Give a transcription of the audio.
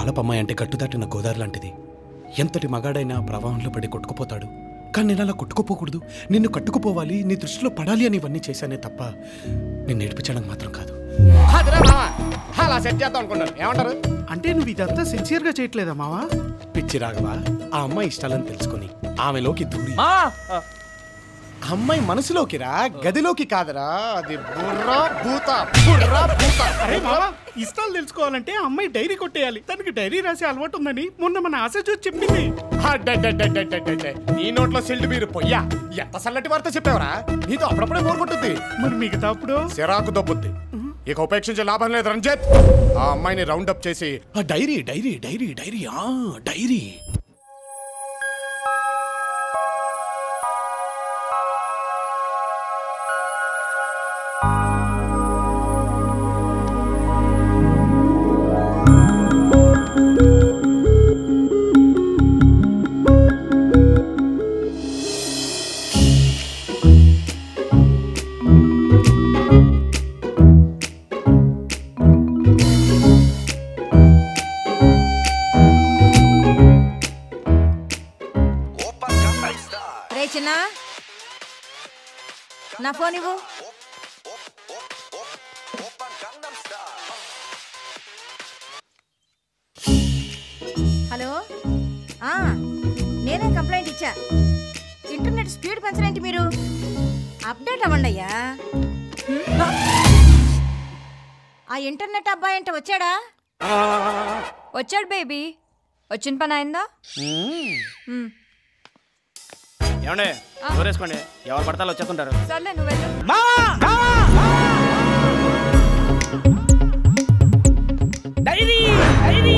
కాలపు అమ్మాయి అంటే గట్టుదాటిన గోదావరి లాంటిది. ఎంతటి మగాడైనా ప్రవాహంలో పడి కొట్టుకుపోతాడు. కానీ నేను అలా కొట్టుకుపోకూడదు, నిన్ను కట్టుకుపోవాలి, నీ దృష్టిలో పడాలి అని ఇవన్నీ చేశానే తప్ప నేను నేర్పించడానికి మాత్రం కాదు. అలా సెట్ చేద్దాం అనుకున్నాను. ఏమంటారు? అంటే నువ్వు ఇదంతా సిన్సియర్గా చేయట్లేదా మావా? పిచ్చి రాఘవా, ఆ అమ్మాయి ఇష్టాలని తెలుసుకుని ఆమెలోకి దూరి అమ్మాయి మనసులోకి రా, గదిలోకి కాదరా. అది బుర్రా భూత, బుర్రా భూత. అరే మావా, ఇష్టాలు తెలుసుకోవాలంటే అమ్మాయి డైరీ కొట్టేయాలి. తనకి డైరీ రాసే అలవాటు ఉందని మొన్న మన ఆశ చూసి చెప్పింది. నీ నోట్లో సిల్డ్ మీరు పొయ్యా. ఎంత సల్లటి వార్త చెప్పావరా? నీతో అప్పుడప్పుడే బోర్ కొట్టుద్ది. మరి మిగతా అప్పుడు సిరాకు దొబ్బుద్ది. ఇక ఉపేక్షించే లాభం లేదు రంజిత్. ఆ అమ్మాయిని రౌండ్ అప్ చేసి diary diary diary diary diary నా ఫోన్ ఇవ్వు. హలో, నేనే కంప్లైంట్ ఇచ్చా. ఇంటర్నెట్ స్పీడ్ పెంచలేంటి మీరు? అప్డేట్ అవ్వండి అయ్యా. ఆ ఇంటర్నెట్ అబ్బాయి అంటే వచ్చాడా? వచ్చాడు బేబీ. వచ్చిన పని అయిందా? ఏమండే చూరేసుకోండి, ఎవరు పడతాలో వచ్చేస్తుంటారు. సర్లే నువ్వు వెళ్ళు. Dairy dairy